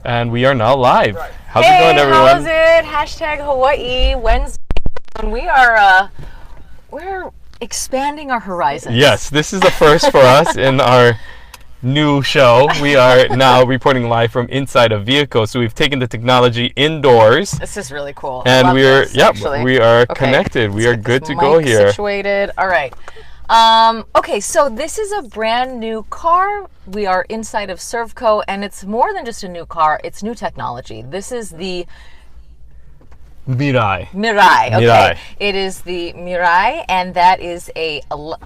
And we are now live. How's Hey, it going, everyone? how's it? Hashtag Hawaii Wednesday. And we are we're expanding our horizons. Yes, this is the first for us in our new show. We are now reporting live from inside a vehicle. So we've taken the technology indoors. This is really cool. And we are we are Okay, connected. We let's are get good this to go mic here. Situated. All right. Okay, so this is a brand new car. We are inside of Servco, and it's more than just a new car. It's new technology. This is the Mirai. Mirai. Okay. Mirai. It is the Mirai, and that is a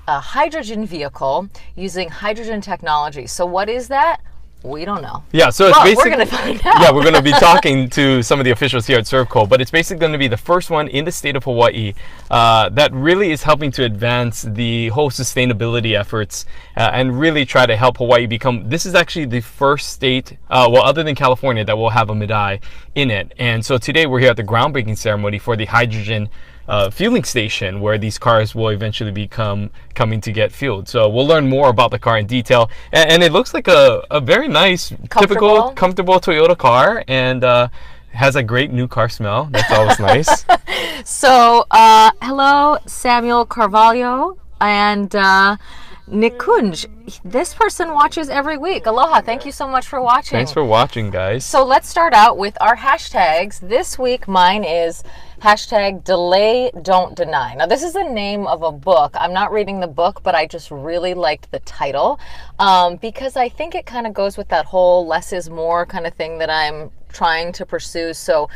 hydrogen vehicle using hydrogen technology. So what is that? We don't know. Yeah, so it's Well, basically we're going to find out. Yeah, we're going to be talking to some of the officials here at Servco, but it's basically going to be the first one in the state of Hawaii that really is helping to advance the whole sustainability efforts and really try to help Hawaii become. This is actually the first state, well, other than California, that will have a Mirai in it. And so today we're here at the groundbreaking ceremony for the hydrogen fueling station where these cars will eventually be coming to get fueled. So we'll learn more about the car in detail. And it looks like a very nice, typical, comfortable Toyota car, and has a great new car smell. That's always nice. So, hello, Samuel Carvalho and Nick Kunj. This person watches every week. Aloha. Thank you so much for watching. Thanks for watching, guys. So let's start out with our hashtags. This week, mine is hashtag delay, don't deny. Now, this is the name of a book. I'm not reading the book, but I just really liked the title because I think it kind of goes with that whole less is more kind of thing that I'm trying to pursue. So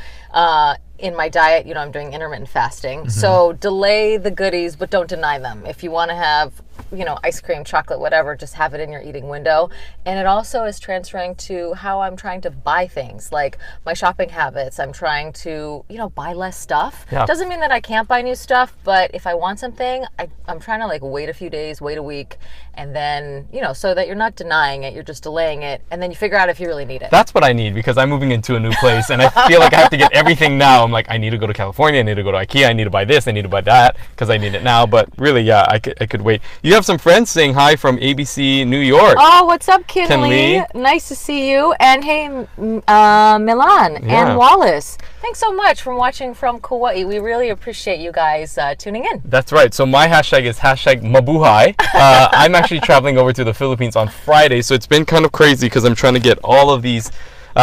in my diet, you know, I'm doing intermittent fasting. So delay the goodies, but don't deny them. If you want to have, you know, ice cream, chocolate, whatever, just have it in your eating window. And it also is transferring to how I'm trying to buy things, like my shopping habits. I'm trying to, you know, buy less stuff. Yeah. Doesn't mean that I can't buy new stuff, but if I want something, I'm trying to like wait a few days, wait a week, and then, you know, so that you're not denying it, you're just delaying it, and then you figure out if you really need it. That's what I need because I'm moving into a new place and I feel like I have to get everything now. I'm like, I need to go to California, I need to go to IKEA, I need to buy this, I need to buy that because I need it now. But really, yeah, I could wait. You have some friends saying hi from ABC New York. Oh, what's up, Kinley? Kinley. Nice to see you. And hey, Milan and Wallace. Thanks so much for watching from Kauai. We really appreciate you guys tuning in. That's right. So my hashtag is hashtag mabuhay. I'm actually traveling over to the Philippines on Friday, so it's been kind of crazy because I'm trying to get all of these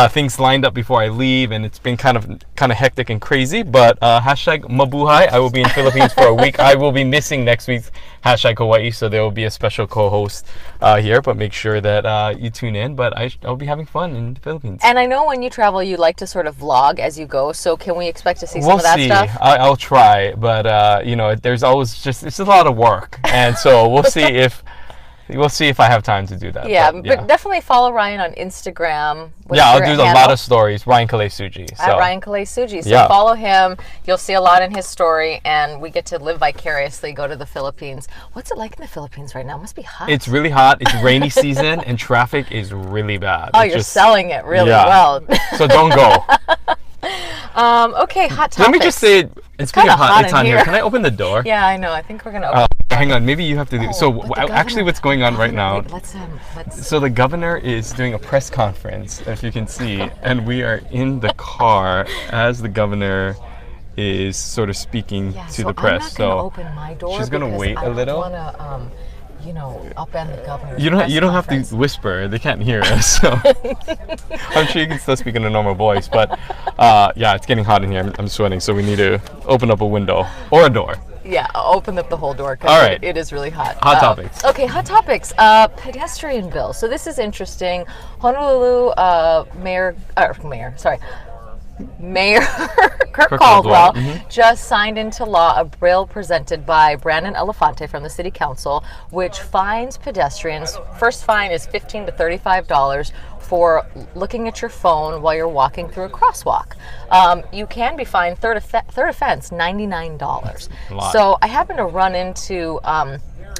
things lined up before I leave, and it's been kind of hectic and crazy. But hashtag mabuhay. I will be in Philippines for a week. I will be missing next week's hashtag Hawaii, so there will be a special co-host here. But make sure that you tune in. But I'll be having fun in the Philippines. And I know when you travel, you like to sort of vlog as you go. So can we expect to see some of that see. stuff? I'll try, but you know, there's always it's a lot of work, and so we'll see if. We'll see if I have time to do that. Yeah, but definitely follow Ryan on Instagram. Yeah, I'll do a lot of stories. Ryan Kalei Suji. So. At Ryan Kalei Suji. So follow him. You'll see a lot in his story, and we get to live vicariously, go to the Philippines. What's it like in the Philippines right now? It must be hot. It's really hot. It's rainy season, and traffic is really bad. Oh, you're selling it really well. So don't go. Okay, hot topics. Let me just say, it's kind of hot. It's on here. Can I open the door? Yeah, I know. I think we're gonna open. Hang on, maybe you have to do. So actually, what's going on right now? Let's. So the governor is doing a press conference, if you can see, and we are in the car as the governor is sort of speaking to the press. I'm not gonna open my door. She's gonna wait a little. I don't want to, you know, upend the governor. You don't have to whisper. They can't hear us. So I'm sure you can still speak in a normal voice, but yeah, it's getting hot in here. I'm sweating, so we need to open up a window or a door. Yeah, I'll open up the whole door because it is really hot. Hot topics. Okay, hot topics. Pedestrian bill. So this is interesting. Honolulu Mayor Kirk Caldwell just signed into law a bill presented by Brandon Elefante from the City Council, which fines pedestrians. First fine is $15 to $35 for looking at your phone while you're walking through a crosswalk. You can be fined, third offense, $99. So I happened to run into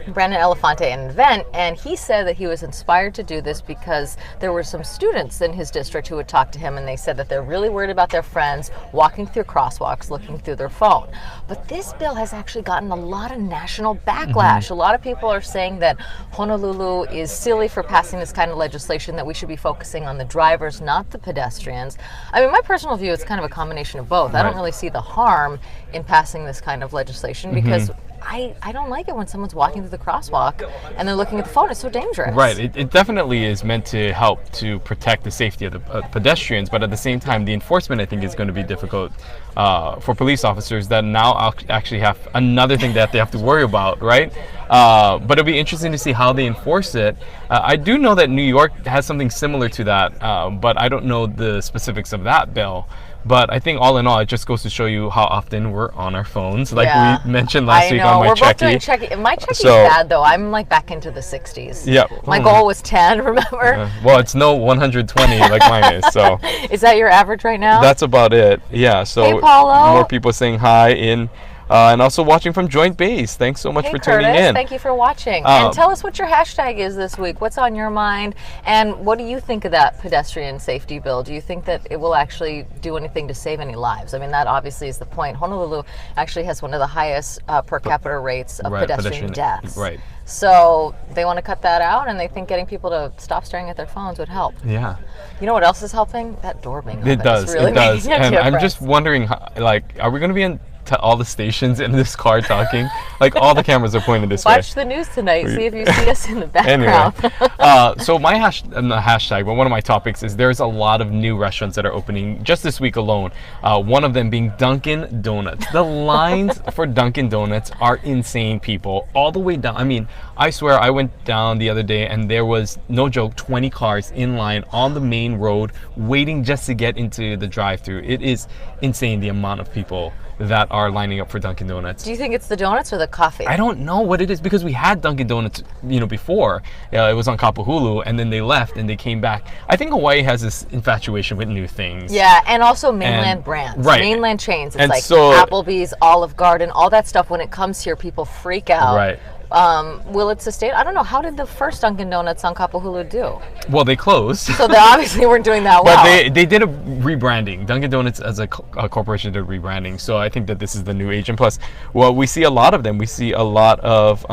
Brandon Elefante an event, and he said that he was inspired to do this because there were some students in his district who would talk to him, and they said that they're really worried about their friends walking through crosswalks, looking through their phone. But this bill has actually gotten a lot of national backlash. A lot of people are saying that Honolulu is silly for passing this kind of legislation, that we should be focusing on the drivers, not the pedestrians. I mean, my personal view, it's kind of a combination of both. I don't really see the harm in passing this kind of legislation because I don't like it when someone's walking through the crosswalk and they're looking at the phone. It's so dangerous. Right. It definitely is meant to help to protect the safety of the pedestrians, but at the same time, the enforcement, I think, is going to be difficult for police officers that now actually have another thing that they have to worry about, right? But it'll be interesting to see how they enforce it. I do know that New York has something similar to that, but I don't know the specifics of that bill. But I think all in all, it just goes to show you how often we're on our phones, like we mentioned last week on my We're Checky. both doing Checky. My Checky's bad though. I'm like back into the 60s. Yeah. My goal was 10. Remember? Well, it's no 120 like mine is. So. Is that your average right now? That's about it. Yeah. So hey, Paulo. More people saying hi in. And also watching from Joint Base. Thanks so much for tuning in. Thank you for watching. And tell us what your hashtag is this week. What's on your mind? And what do you think of that pedestrian safety bill? Do you think that it will actually do anything to save any lives? I mean, that obviously is the point. Honolulu actually has one of the highest per capita rates of pedestrian deaths. Right. So they want to cut that out, and they think getting people to stop staring at their phones would help. Yeah. You know what else is helping? That door being open. It does. Really it does. And difference. I'm just wondering, like, are we going to be in all the stations in this car talking? Like, all the cameras are pointed this way. Watch the news tonight. See if you see us in the background. Anyway, so my hashtag, but one of my topics is there's a lot of new restaurants that are opening just this week alone. One of them being Dunkin' Donuts. The lines for Dunkin' Donuts are insane, people. All the way down. I mean, I swear I went down the other day and there was, no joke, 20 cars in line on the main road waiting just to get into the drive-thru. It is insane the amount of people that are lining up for Dunkin' Donuts. Do you think it's the donuts or the coffee? I don't know what it is, because we had Dunkin' Donuts, before. It was on Kapahulu, and then they left and they came back. I think Hawaii has this infatuation with new things. Yeah, and also mainland brands, mainland chains. It's like Applebee's, Olive Garden, all that stuff. When it comes here, people freak out. Right. Will it sustain? I don't know. How did the first Dunkin' Donuts on Kapahulu do? Well, they closed. So they obviously weren't doing that well. But they did a rebranding. Dunkin' Donuts as a corporation did rebranding. So I think that this is the new age. And plus, well, we see a lot of them. We see a lot of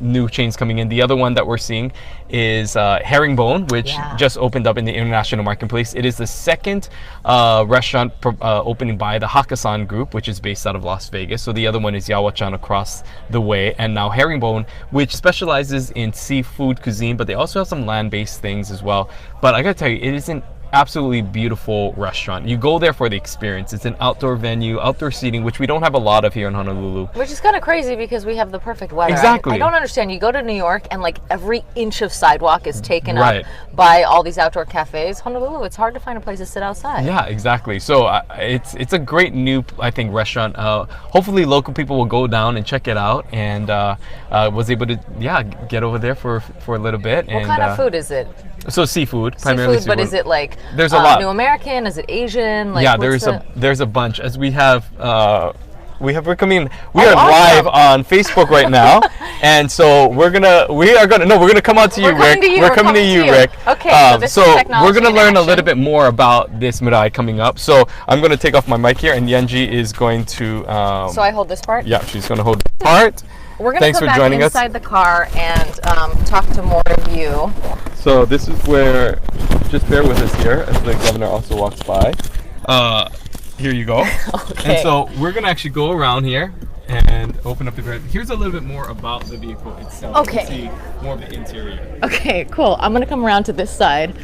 new chains coming in. The other one that we're seeing is Herringbone, which just opened up in the international marketplace. It is the second restaurant opening by the Hakkasan Group, which is based out of Las Vegas. So the other one is Yawachan across the way, and now Herringbone, which specializes in seafood cuisine, but they also have some land-based things as well. But I gotta tell you, it is an absolutely beautiful restaurant. You go there for the experience. It's an outdoor venue, outdoor seating, which we don't have a lot of here in Honolulu. Which is kind of crazy because we have the perfect weather. Exactly. I don't understand. You go to New York and like every inch of sidewalk is taken up by all these outdoor cafes. Honolulu, it's hard to find a place to sit outside. Yeah, exactly. So it's a great new, I think, restaurant. Hopefully local people will go down and check it out, and was able to get over there for a little bit. What kind of food is it? So seafood, primarily seafood. But is it like there's a lot. New American? Is it Asian? Like, yeah, there's a bunch. As we are coming awesome. live on Facebook right now, and so we're gonna come out to you, Rick. We're coming to you, Rick. Okay, so we're gonna learn a little bit more about this mirai coming up. So I'm gonna take off my mic here, and Yunji is going to. So I hold this part. Yeah, she's gonna hold this part. We're going to come back inside the car and talk to more of you. So this is where, just bear with us here as the governor also walks by. Here you go. Okay. And so we're going to actually go around here and open up the garage. Here's a little bit more about the vehicle itself. Okay. You can see more of the interior. Okay, cool. I'm going to come around to this side.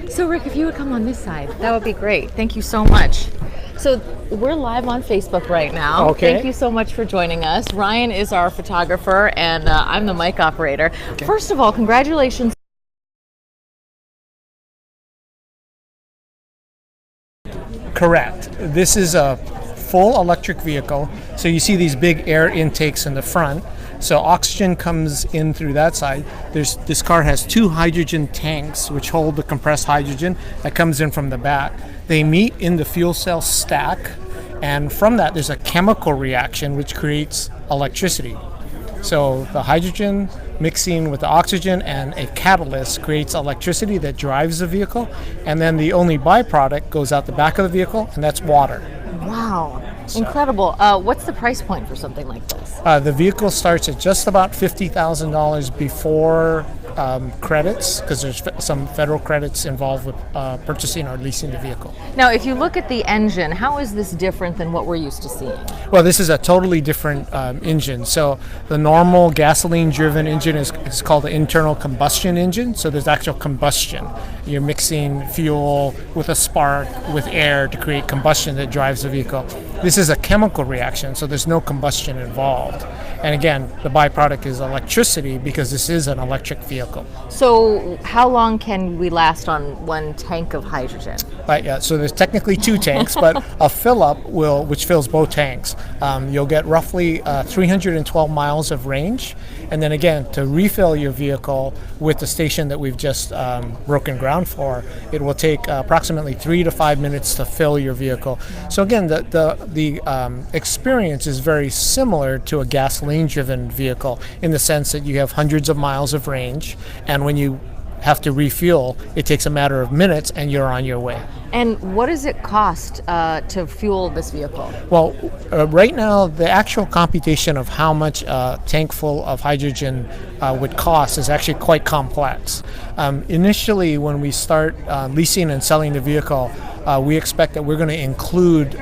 So Rick, if you would come on this side, that would be great. Thank you so much. So we're live on Facebook right now. Okay. Thank you so much for joining us. Ryan is our photographer, and I'm the mic operator. Okay. First of all, congratulations. Correct. This is a full electric vehicle. So you see these big air intakes in the front. So oxygen comes in through that side. This car has 2 hydrogen tanks which hold the compressed hydrogen that comes in from the back. They meet in the fuel cell stack And from that, there's a chemical reaction which creates electricity. So the hydrogen mixing with the oxygen and a catalyst creates electricity that drives the vehicle. And then the only byproduct goes out the back of the vehicle, and that's water. Wow. Incredible. What's the price point for something like this? The vehicle starts at just about $50,000 before credits, because there's some federal credits involved with purchasing or leasing the vehicle. Now, if you look at the engine, how is this different than what we're used to seeing? Well, this is a totally different engine. So the normal gasoline-driven engine is called the internal combustion engine. So there's actual combustion. You're mixing fuel with a spark, with air to create combustion that drives the vehicle. This is a chemical reaction, so there's no combustion involved. And again, the byproduct is electricity because this is an electric vehicle. So how long can we last on one tank of hydrogen? Right, yeah, so there's technically two tanks, but a fill-up which fills both tanks. You'll get roughly 312 miles of range. And then again, to refill your vehicle with the station that we've just broken ground for, it will take approximately 3 to 5 minutes to fill your vehicle. So again, the experience is very similar to a gasoline-driven vehicle in the sense that you have hundreds of miles of range, and when you have to refuel, it takes a matter of minutes and you're on your way. And what does it cost to fuel this vehicle? Well, right now, the actual computation of how much a tank full of hydrogen would cost is actually quite complex. Initially, when we start leasing and selling the vehicle, we expect that we're going to include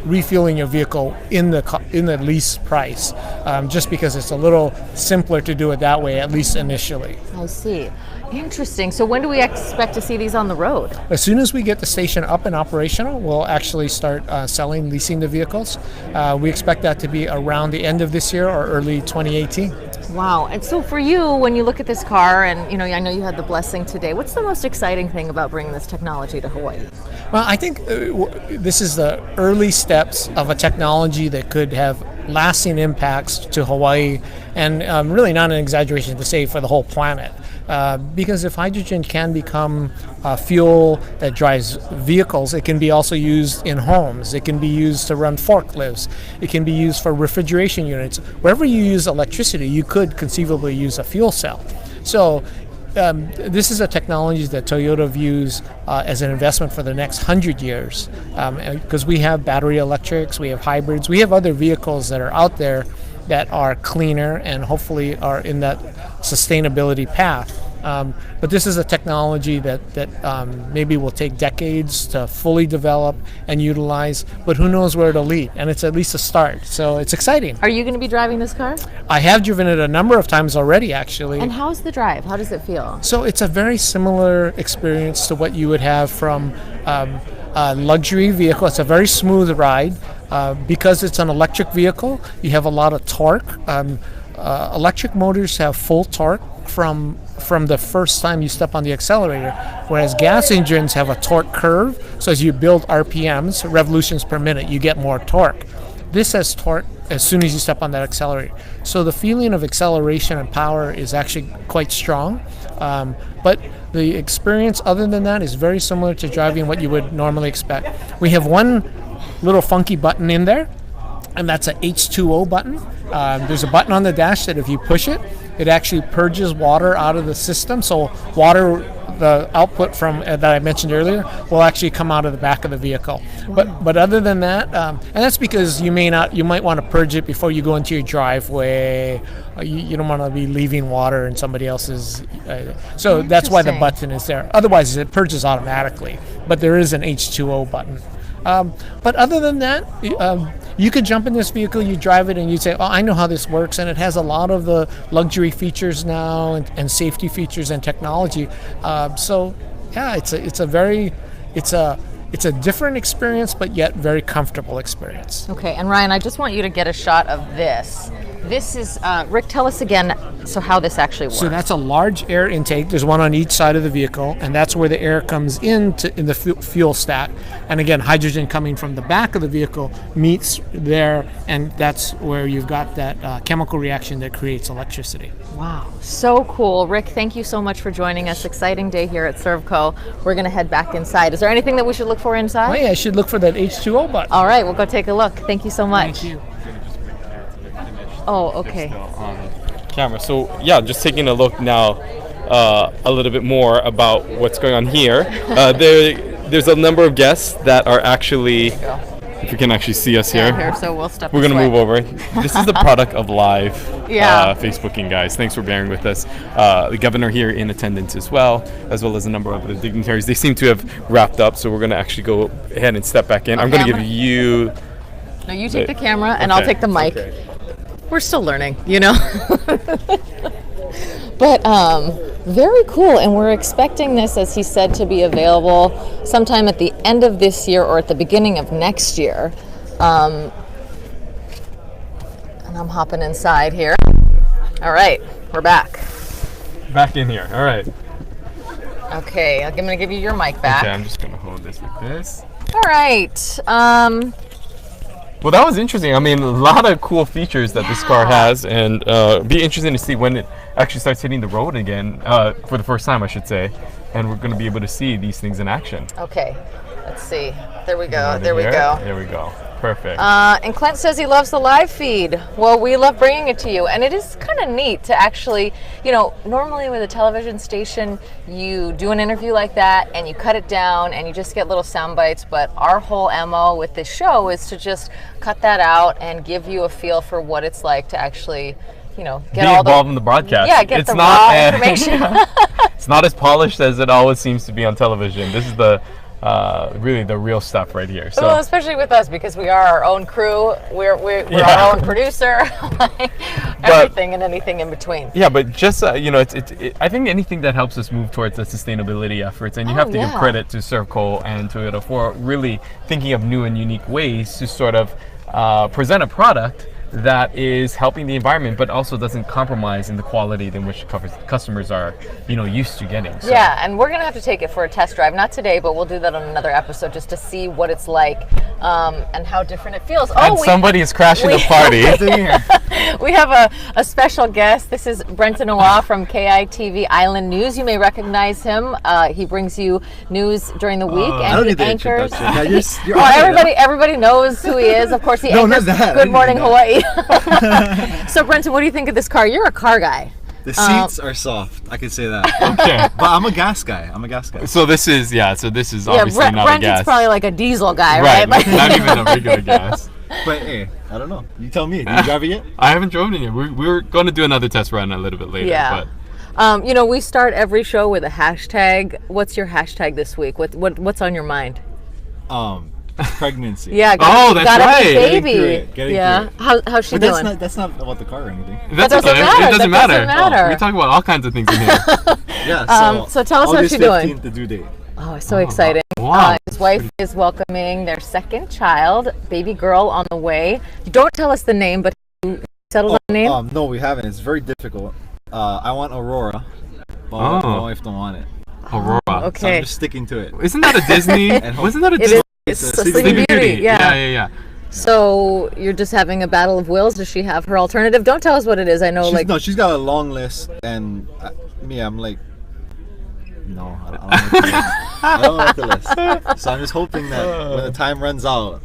refueling your vehicle in the lease price, just because it's a little simpler to do it that way, at least initially. I see. Interesting. So when do we expect to see these on the road? As soon as we get the station up and operational, we'll actually start leasing the vehicles. We expect that to be around the end of this year or early 2018. Wow. And so for you, when you look at this car, and I know you had the blessing today, what's the most exciting thing about bringing this technology to Hawaii? Well, I think this is the early steps of a technology that could have lasting impacts to Hawaii, and really not an exaggeration to say for the whole planet. Because if hydrogen can become fuel that drives vehicles, it can be also used in homes. It can be used to run forklifts. It can be used for refrigeration units. Wherever you use electricity, you could conceivably use a fuel cell. So this is a technology that Toyota views as an investment for the next 100 years, because we have battery electrics, we have hybrids, we have other vehicles that are out there that are cleaner and hopefully are in that sustainability path. But this is a technology that maybe will take decades to fully develop and utilize, but who knows where it'll lead, and it's at least a start. So it's exciting. Are you going to be driving this car? I have driven it a number of times already, actually. And how's the drive? How does it feel? So it's a very similar experience to what you would have from a luxury vehicle. It's a very smooth ride. Because it's an electric vehicle, you have a lot of torque. Electric motors have full torque from the first time you step on the accelerator, whereas gas engines have a torque curve. So as you build RPMs, revolutions per minute, you get more torque. This has torque as soon as you step on that accelerator. So the feeling of acceleration and power is actually quite strong. But the experience other than that is very similar to driving what you would normally expect. We have one little funky button in there, and that's a H2O button. There's a button on the dash that if you push it, it actually purges water out of the system. So water, the output from that I mentioned earlier, will actually come out of the back of the vehicle. Wow. But other than that, and that's because you might want to purge it before you go into your driveway. You don't want to be leaving water in somebody else's. So that's why the button is there. Otherwise, it purges automatically. But there is an H2O button. But other than that, you could jump in this vehicle, you drive it, and you'd say, "Oh, I know how this works," and it has a lot of the luxury features now and safety features and technology. So, yeah, it's a different experience, but yet very comfortable experience. Okay, and Ryan, I just want you to get a shot of this. This is, Rick, tell us again, so how this actually works. So that's a large air intake. There's one on each side of the vehicle, and that's where the air comes in the fuel stack. And again, hydrogen coming from the back of the vehicle meets there, and that's where you've got that chemical reaction that creates electricity. Wow, so cool. Rick, thank you so much for joining us. Exciting day here at Servco. We're going to head back inside. Is there anything that we should look for inside? Oh yeah, I should look for that H2O button. All right, we'll go take a look. Thank you so much. Thank you. Oh, okay. On camera. So yeah, just taking a look now a little bit more about what's going on here. There's a number of guests that are actually, if you can actually see us here, So we'll step we're going to this move way. over. This is the product of live Yeah. Facebooking, guys. Thanks for bearing with us. The governor here in attendance as well as a number of the dignitaries. They seem to have wrapped up, so we're going to actually go ahead and step back in. I'm going to give you... No, you take the camera and I'll take the mic. Okay. We're still learning, you know. But very cool, and we're expecting this, as he said, to be available sometime at the end of this year or at the beginning of next year. And I'm hopping inside here. All right, we're back. Back in here. All right. Okay, I'm gonna give you your mic back. Okay, I'm just going to hold this like this. All right. Well, that was interesting. I mean, a lot of cool features that this car has, and be interesting to see when it actually starts hitting the road again, for the first time, I should say. And we're going to be able to see these things in action. Okay, let's see. There we go. Right There we here. go. There we go. Perfect. And Clint says he loves the live feed. Well, we love bringing it to you. And it is kind of neat to actually, you know, normally with a television station, you do an interview like that and you cut it down and you just get little sound bites. But our whole MO with this show is to just cut that out and give you a feel for what it's like to actually, you know, get Be all involved in the broadcast. Yeah, get it's the not, raw information. It's not as polished as it always seems to be on television. This is the really the real stuff right here. So Well, especially with us, because we are our own crew. We're Yeah. our own producer. Everything and anything in between. yeah, but just you know, I think anything that helps us move towards the sustainability efforts, and you have to give yeah. credit to Servco and Toyota for really thinking of new and unique ways to sort of present a product that is helping the environment, but also doesn't compromise in the quality in which customers are, you know, used to getting. So. Yeah, and we're gonna have to take it for a test drive. Not today, but we'll do that on another episode just to see what it's like and how different it feels. And somebody is crashing the party. We have a special guest. This is Brenton Owa from KITV Island News. You may recognize him. He brings you news during the week, I and don't he need the anchors. introduction. You're Everybody knows who he is. Of course, he No, not anchors that. I Good didn't Morning know Hawaii. So, Brenton, what do you think of this car? You're a car guy. The seats are soft. I can say that. Okay. But I'm a gas guy. So this is obviously not a Brenton's gas. probably like a diesel guy, right, right? not even a regular gas. But hey, I don't know. You tell me. Did you drive it yet? I haven't driven it yet. We're going to do another test run a little bit later. Yeah. But You know, we start every show with a hashtag. What's your hashtag this week? What's on your mind? Pregnancy. Yeah. Oh, that's got a right. baby. Getting yeah. through it. How's she But doing? that's not about the car or anything. that's doesn't okay. matter. It doesn't That matter. doesn't matter. We talk about all kinds of things in here. Yeah. So tell us how August she's doing. 15th, the due date. Oh, it's so exciting. Wow. His wife is welcoming their second child, baby girl on the way. Don't tell us the name, but you settled on the name? No, we haven't. It's very difficult. I want Aurora, but my wife don't want it. Aurora. So Okay. I'm just sticking to it. Isn't that a Disney? Wasn't that a It Disney? is. It's It's a Sleeping Beauty. Yeah. Yeah. So you're just having a battle of wills. Does she have her alternative? Don't tell us what it is. I know, She's got a long list, and I'm like, no, I don't like the list. So I'm just hoping that when the time runs out.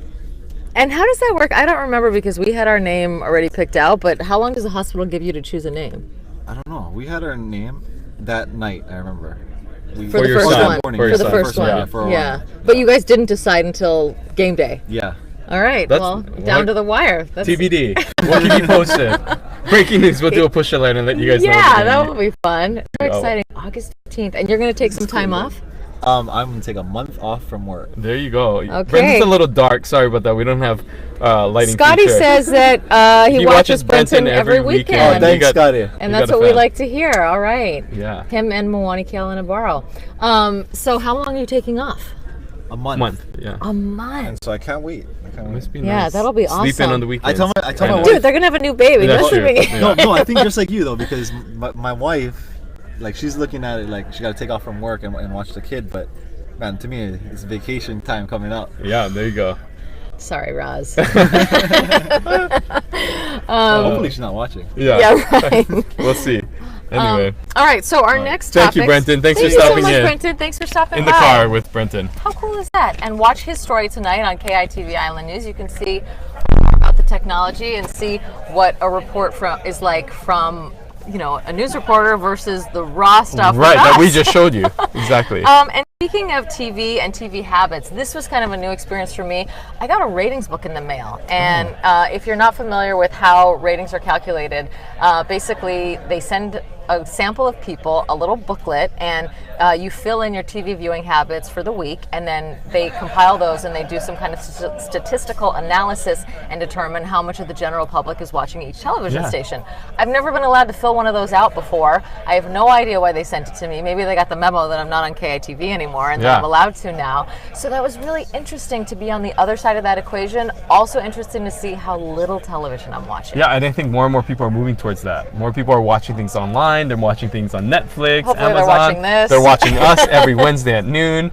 And how does that work? I don't remember because we had our name already picked out. But how long does the hospital give you to choose a name? I don't know. We had our name that night. I remember. For the your first son. one. Morning. For the son. first one. Yeah, for a while. But you guys didn't decide until game day. Yeah. All right. That's- Well, down to the wire. That's, TBD. We'll keep you posted. Breaking news. We'll do a push alert and let you guys know. Yeah, that will be fun. Very Oh. exciting. August 15th. And you're going to take some time off? I'm gonna take a month off from work. There you go. Okay. Brenton's a little dark. Sorry about that. We don't have lighting. Scotty feature. says that he watches Brenton every weekend. Oh, You thanks, got- Scotty. And you that's got a what we fan. like to hear. All right. Yeah. Him and Mwani Kale Navarro. So how long are you taking off? a month. Yeah. A month. And so I can't wait. Must be Yeah, nice. that'll be Sleep in awesome. on the weekends. I tell my Kinda. wife. Dude, they're gonna have a new baby. That's Listen to true. me. Yeah. No, I think just like you though, because my wife, like she's looking at it like she got to take off from work and watch the kid. But man, to me, it's vacation time coming up. Yeah, there you go. Sorry, Roz. Hopefully she's not watching. Yeah. Yeah, right. We'll see. Anyway, All right, so our next thank topic. you, Brenton. Thanks for Thank you so stopping much, in. Brenton. Thanks for stopping In the by. car with Brenton. How cool is that? And watch his story tonight on KITV Island News. You can see about the technology and see what a report is like from a news reporter versus the raw stuff. Right, with that we us. just showed you. Exactly. And speaking of TV and TV habits, this was kind of a new experience for me. I got a ratings book in the mail, and if you're not familiar with how ratings are calculated, basically they send a sample of people a little booklet, and you fill in your TV viewing habits for the week, and then they compile those and they do some kind of statistical analysis and determine how much of the general public is watching each television station. I've never been allowed to fill one of those out before. I have no idea why they sent it to me. Maybe they got the memo that I'm not on KITV anymore and that I'm allowed to now. So that was really interesting to be on the other side of that equation. Also interesting to see how little television I'm watching. Yeah, and I think more and more people are moving towards that. More people are watching things online. They're watching things on Netflix, Hopefully Amazon. they're watching this. They're watching us every Wednesday at noon.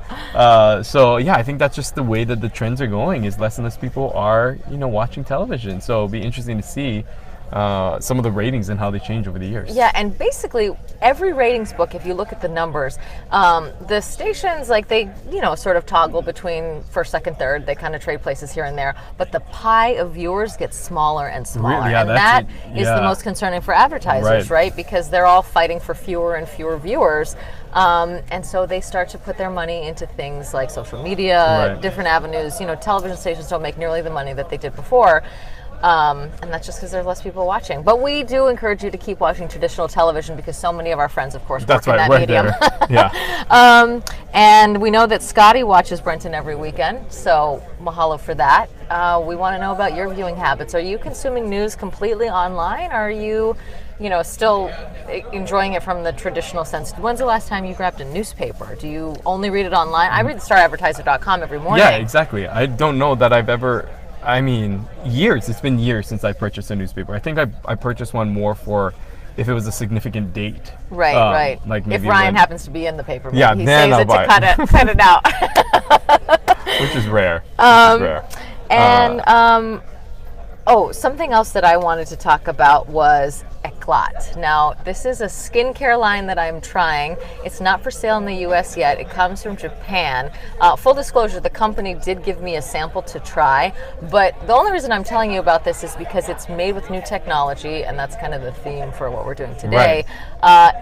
So yeah, I think that's just the way that the trends are going. Is less and less people are watching television. So it'll be interesting to see some of the ratings and how they change over the years. Yeah, and basically every ratings book, if you look at the numbers, the stations, like they, sort of toggle between first, second, third. They kind of trade places here and there, but the pie of viewers gets smaller and smaller. Really? Yeah, and that that's is the most concerning for advertisers, right? Because they're all fighting for fewer and fewer viewers. And so they start to put their money into things like social media, different avenues. Television stations don't make nearly the money that they did before. And that's just because there's less people watching. But we do encourage you to keep watching traditional television because so many of our friends, of course, work in that medium. Yeah. And we know that Scotty watches Brenton every weekend, so mahalo for that. We want to know about your viewing habits. Are you consuming news completely online? Or are you, still enjoying it from the traditional sense? When's the last time you grabbed a newspaper? Do you only read it online? I read staradvertiser.com every morning. Yeah, exactly. I don't know that I've ever... years. It's been years since I purchased a newspaper. I think I purchased one more for if it was a significant date. Right. Like maybe if Ryan happens to be in the paper, Yeah, he then saves I'll it buy to it. cut it out. Which is rare. And something else that I wanted to talk about was Eclat. Now, this is a skincare line that I'm trying. It's not for sale in the US yet. It comes from Japan. Full disclosure, the company did give me a sample to try, but the only reason I'm telling you about this is because it's made with new technology, and that's kind of the theme for what we're doing today.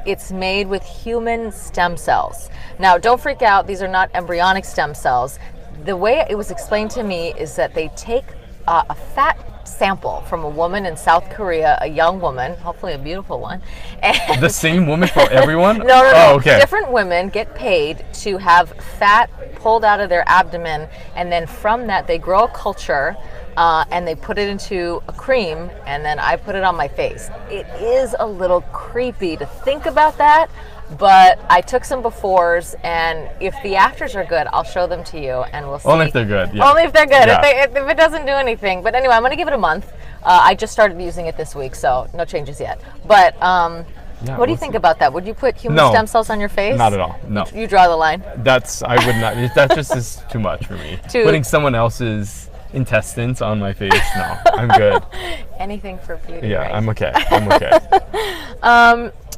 It's made with human stem cells. Now, don't freak out. These are not embryonic stem cells. The way it was explained to me is that they take a fat sample from a woman in South Korea, a young woman, hopefully a beautiful one. And The same woman for everyone? No. Oh, okay. Different women get paid to have fat pulled out of their abdomen, and then from that they grow a culture and they put it into a cream, and then I put it on my face. It is a little creepy to think about that, but I took some befores, and if the afters are good, I'll show them to you, and we'll see. Only if they're good. Yeah. Only if they're good. Yeah. If it doesn't do anything. But anyway, I'm going to give it a month. I just started using it this week, so no changes yet. But what do you think about that? Would you put human stem cells on your face? Not at all. No. You draw the line. I would not. That just is too much for me. Putting someone else's intestines on my face, no. I'm good. Anything for beauty. Yeah, right? I'm okay.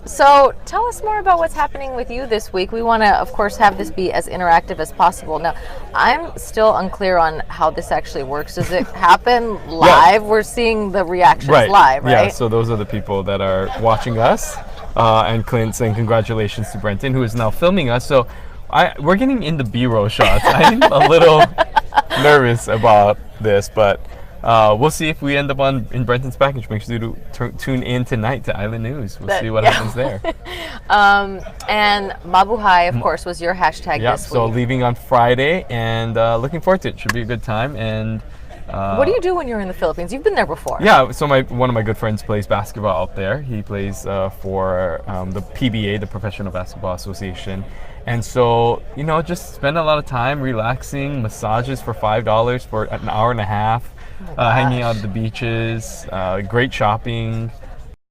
So tell us more about what's happening with you this week. We want to, of course, have this be as interactive as possible. Now, I'm still unclear on how this actually works. Does it happen live? We're seeing the reactions live, right? Yeah, so those are the people that are watching us. And Clint saying congratulations to Brenton, who is now filming us. So we're getting into B-roll shots. I'm a little nervous about this, but we'll see if we end up in Brenton's package. Make sure to tune in tonight to Island News. We'll see what happens there. And Mabuhay, of course, was your hashtag this week. So leaving on Friday, and looking forward to it. Should be a good time. And what do you do when you're in the Philippines? You've been there before. Yeah, so one of my good friends plays basketball out there. He plays for the PBA, the Professional Basketball Association. And so, just spend a lot of time relaxing, massages for $5 for an hour and a half, hanging out at the beaches, great shopping.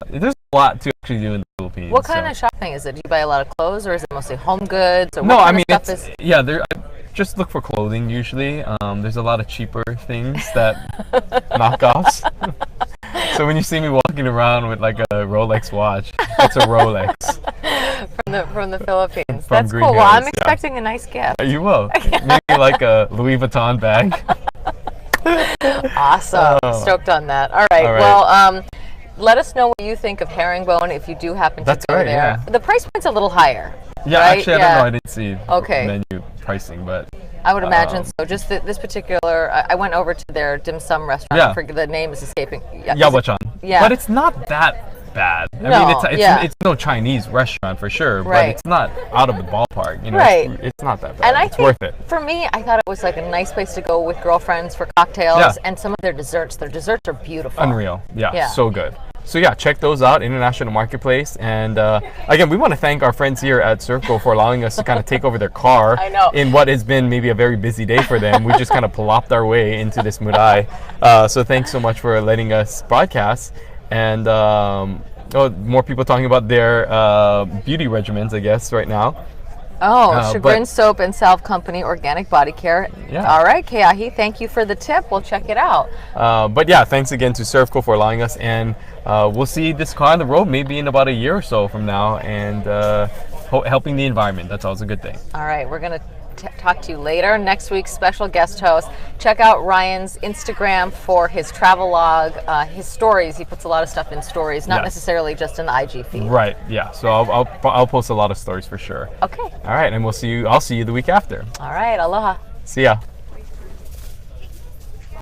There's a lot to actually do in the Philippines. What kind of shopping is it? Do you buy a lot of clothes, or is it mostly home goods? Or No, what I kind mean, of stuff I just look for clothing usually. There's a lot of cheaper things that knockoffs. So when you see me walking around with like a Rolex watch, it's a Rolex. From the Philippines. From That's Green cool. Well, I'm Hills, yeah. expecting a nice gift. You will. Maybe like a Louis Vuitton bag. Awesome. Oh. Stoked on that. All right. All right. Well, let us know what you think of herringbone if you do happen to That's go right, there. yeah. The price point's a little higher. Yeah, right? actually, I don't know. I didn't see Okay. menu pricing, but I would imagine so. Just this particular, I went over to their dim sum restaurant. Yeah. I forget the name is escaping. Yawachan. Yeah. But it's not that bad. I No, mean, it's no Chinese restaurant for sure, Right. but it's not out of the ballpark. Right. It's not that bad. And I it's think worth it. for me, I thought it was like a nice place to go with girlfriends for cocktails, Yeah. and some of their desserts. Their desserts are beautiful. Unreal. Yeah, Yeah. so good. So yeah, check those out, International Marketplace. And again, we want to thank our friends here at Circle for allowing us to kind of take over their car I know. in what has been maybe a very busy day for them. We just kind of plopped our way into this Murai. So thanks so much for letting us broadcast. And more people talking about their beauty regimens, I guess, right now. Oh, Chagrin but- Soap and Salve Company Organic Body Care. Yeah. All right, Keahi, thank you for the tip. We'll check it out. But yeah, thanks again to Servco for allowing us, and we'll see this car on the road maybe in about a year or so from now, and helping the environment. That's always a good thing. All right, we're going to talk to you later. Next week's special guest host. Check out Ryan's Instagram for his travel log, his stories. He puts a lot of stuff in stories, not Yes. necessarily just in the IG feed. Right. Yeah. So I'll post a lot of stories for sure. Okay. All right, and I'll see you the week after. All right, aloha. See ya.